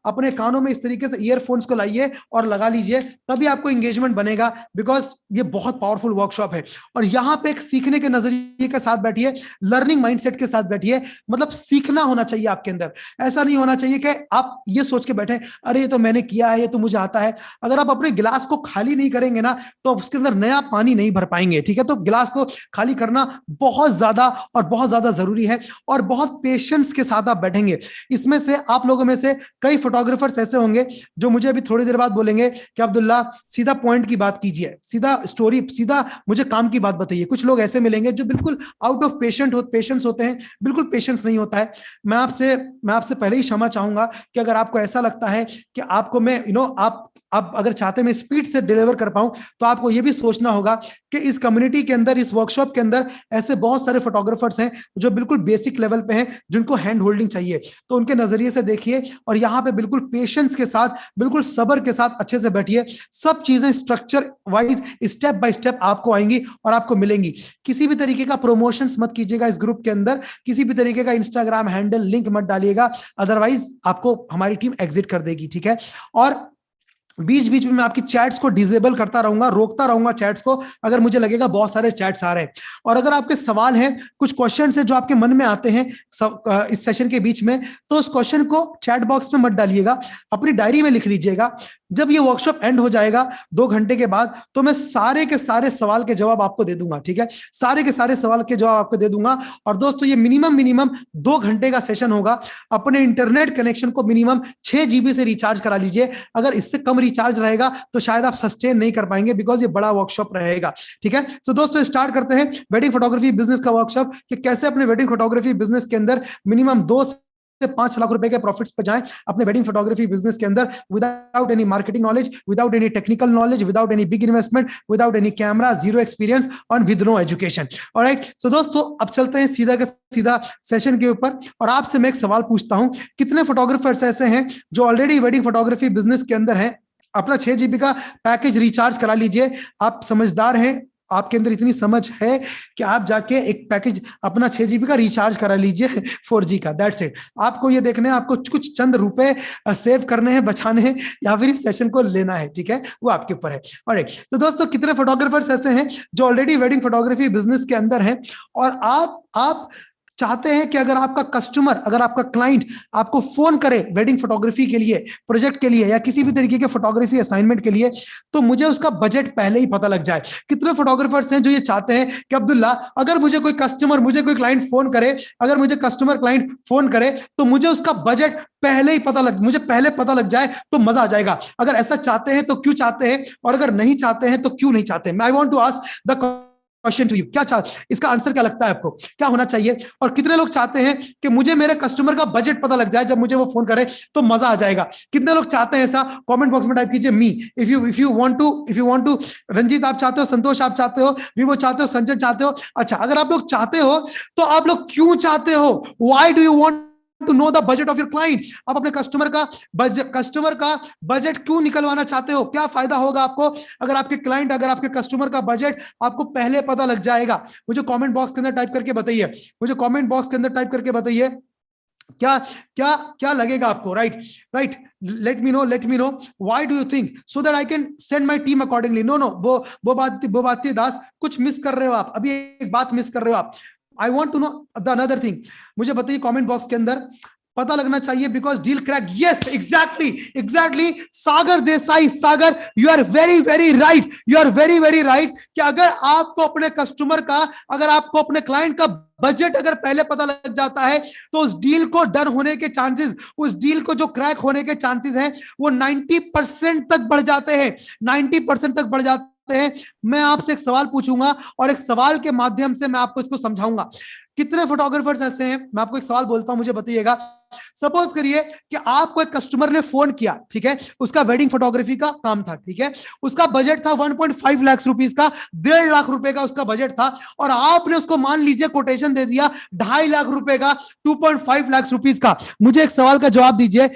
अपने कानों में इस तरीके से ईयरफोन्स को लाइए और लगा लीजिए, तभी आपको एंगेजमेंट बनेगा, बिकॉज ये बहुत पावरफुल वर्कशॉप है। और यहाँ पे एक सीखने के नजरिए के साथ बैठिए, लर्निंग माइंडसेट के साथ बैठिए, मतलब सीखना होना चाहिए आपके अंदर। ऐसा नहीं होना चाहिए कि आप ये सोच के बैठे अरे ये तो मैंने किया है, ये तो मुझे आता है। अगर आप अपने गिलास को खाली नहीं करेंगे ना, तो उसके अंदर नया पानी नहीं भर पाएंगे, ठीक है। तो गिलास को खाली करना बहुत ज्यादा और बहुत ज्यादा जरूरी है, और बहुत पेशेंस के साथ आप बैठेंगे। इसमें से आप लोगों में से कई फोटोग्राफर्स ऐसे होंगे जो मुझे अभी थोड़ी देर बाद बोलेंगे कि अब्दुल्ला सीधा पॉइंट की बात कीजिए, सीधा स्टोरी, सीधा मुझे काम की बात बताइए। कुछ लोग ऐसे मिलेंगे जो बिल्कुल आउट ऑफ पेशेंस होते हैं, बिल्कुल पेशेंस नहीं होता है। मैं आपसे पहले ही क्षमा चाहूंगा कि अगर आपको ऐसा लगता है कि आपको मैं आप अगर चाहते मैं स्पीड से डिलीवर कर पाऊं, तो आपको यह भी सोचना होगा कि इस कम्युनिटी के अंदर, इस वर्कशॉप के अंदर ऐसे बहुत सारे फोटोग्राफर्स हैं जो बिल्कुल बेसिक लेवल पे हैं, जिनको हैंड होल्डिंग चाहिए। तो उनके नजरिए से देखिए, और यहाँ पे बिल्कुल पेशेंस के साथ, बिल्कुल सब्र के साथ अच्छे से बैठिए। सब चीजें structure wise, step by step आपको आएंगी और आपको मिलेंगी। किसी भी तरीके का प्रमोशंस मत कीजिएगा इस ग्रुप के अंदर, किसी भी तरीके का इंस्टाग्राम हैंडल लिंक मत डालिएगा, अदरवाइज आपको हमारी टीम एग्जिट कर देगी, ठीक है। और बीच बीच में मैं आपकी चैट्स को डिसेबल करता रहूंगा, रोकता रहूंगा चैट्स को, अगर मुझे लगेगा बहुत सारे चैट्स आ रहे हैं। और अगर आपके सवाल हैं, कुछ क्वेश्चन है जो आपके मन में आते हैं इस सेशन के बीच में, तो उस क्वेश्चन को चैट बॉक्स में मत डालिएगा, अपनी डायरी में लिख लीजिएगा। जब ये वर्कशॉप एंड हो जाएगा 2 घंटे के बाद, तो मैं सारे के सारे सवाल के जवाब आपको दे दूंगा, ठीक है। सारे के सारे सवाल के जवाब आपको दे दूंगा। और दोस्तों, ये मिनिमम 2 घंटे का सेशन होगा। अपने इंटरनेट कनेक्शन को मिनिमम 6 GB से रिचार्ज करा लीजिए। अगर इससे कम रिचार्ज रहेगा तो शायद आप सस्टेन नहीं कर पाएंगे, बिकॉज ये बड़ा वर्कशॉप रहेगा, ठीक है। सो दोस्तों, स्टार्ट करते हैं वेडिंग फोटोग्राफी बिजनेस का वर्कशॉप, कि कैसे अपने वेडिंग फोटोग्राफी बिजनेस के अंदर मिनिमम 2 से 5 लाख रुपए के प्रॉफिट्स पे जाएं अपने वेडिंग फोटोग्राफी बिजनेस के अंदर, without any marketing knowledge, without any technical knowledge, without any big investment, without any camera, zero experience और विद नो एजुकेशन। ऑलराइट, सो दोस्तों, अब चलते हैं सीधा के सीधा सेशन के ऊपर। और आपसे मैं एक सवाल पूछता हूं, कितने फोटोग्राफर्स ऐसे हैं जो ऑलरेडी वेडिंग फोटोग्राफी बिजनेस के अंदर हैं? अपना 6 GB का पैकेज रिचार्ज करा लीजिए। आप समझदार हैं, आपके अंदर इतनी समझ है कि आप जाके एक पैकेज अपना 6 GB का रिचार्ज करा लीजिए 4G का। That's it. आपको ये देखना है, आपको कुछ चंद रुपए सेव करने हैं, बचाने हैं, या फिर इस सेशन को लेना है, ठीक है, वो आपके ऊपर है। ऑलराइट, तो दोस्तों, कितने फोटोग्राफर्स ऐसे हैं जो ऑलरेडी वेडिंग फोटोग्राफी बिजनेस के अंदर हैं, और आप चाहते हैं कि अगर आपका कस्टमर, अगर आपका क्लाइंट आपको फोन करे वेडिंग फोटोग्राफी के लिए, प्रोजेक्ट के लिए, या किसी भी तरीके के फोटोग्राफी असाइनमेंट के लिए, तो मुझे उसका बजट पहले ही पता लग जाए। कितने फोटोग्राफर्स हैं जो ये चाहते हैं कि अब्दुल्ला, अगर मुझे कोई कस्टमर, मुझे कोई क्लाइंट फोन करे, अगर मुझे कस्टमर क्लाइंट फोन करे, तो मुझे उसका बजट पहले ही मुझे पहले पता लग जाए तो मजा आ जाएगा। अगर ऐसा चाहते हैं तो क्यों चाहते हैं, और अगर नहीं चाहते हैं तो क्यों नहीं चाहते? I want to ask the question to you, इसका आंसर क्या लगता है आपको, क्या होना चाहिए? और कितने लोग चाहते हैं कि मुझे मेरे कस्टमर का बजट पता लग जाए, जब मुझे वो फोन करे तो मजा आ जाएगा? कितने लोग चाहते हैं ऐसा? कमेंट बॉक्स में टाइप कीजिए मी। If you want to Ranjit आप चाहते हो, संतोष आप चाहते हो, विवो चाहते हो, संजय चाहते हो। अच्छा, अगर आप लोग चाहते हो तो आप लोग क्यों चाहते हो? Why do you want to know the budget of your client? आप अपने कस्टमर का बजट क्यों निकलवाना चाहते हो? क्या फायदा होगा आपको अगर आपके कस्टमर का बजट आपको पहले पता लग जाएगा? मुझे कमेंट बॉक्स के अंदर टाइप करके बताइए, क्या क्या क्या लगेगा आपको? Right, let me know why do you think, so that I can send my team accordingly. No वो बात दास, कुछ मिस कर रहे हो आप, अभी एक बात मिस कर रहे हो आप। I want to know the another thing. मुझे बताइए कमेंट बॉक्स के अंदर, पता लगना चाहिए, because deal crack. Yes, exactly Sagar Desai, Sagar, you are very right कि अगर आपको अपने कस्टमर का, अगर आपको अपने क्लाइंट का बजट अगर पहले पता लग जाता है, तो उस डील को डन होने के चांसेस, उस डील को जो क्रैक होने के चांसेस हैं, वो 90% तक बढ़ जाते हैं, 90% तक बढ़ जाते हैं। मैं आपसे एक सवाल पूछूंगा और एक सवाल के माध्यम से मैं आपको इसको समझाऊंगा। कितने फोटोग्राफर्स ऐसे हैं, मैं आपको एक सवाल बोलता हूं, मुझे बताइएगा। सपोज करिए कि आपको एक कस्टमर ने फोन किया, ठीक है, उसका वेडिंग फोटोग्राफी का काम था, ठीक है, उसका बजट था 1.5 लाख रुपीस का, 1.5 लाख रुपए का उसका बजट था, और आपने उसको मान लीजिए कोटेशन दे दिया 2.5 लाख रुपए का, 2.5 लाख रुपीस का। मुझे एक सवाल का जवाब दीजिए,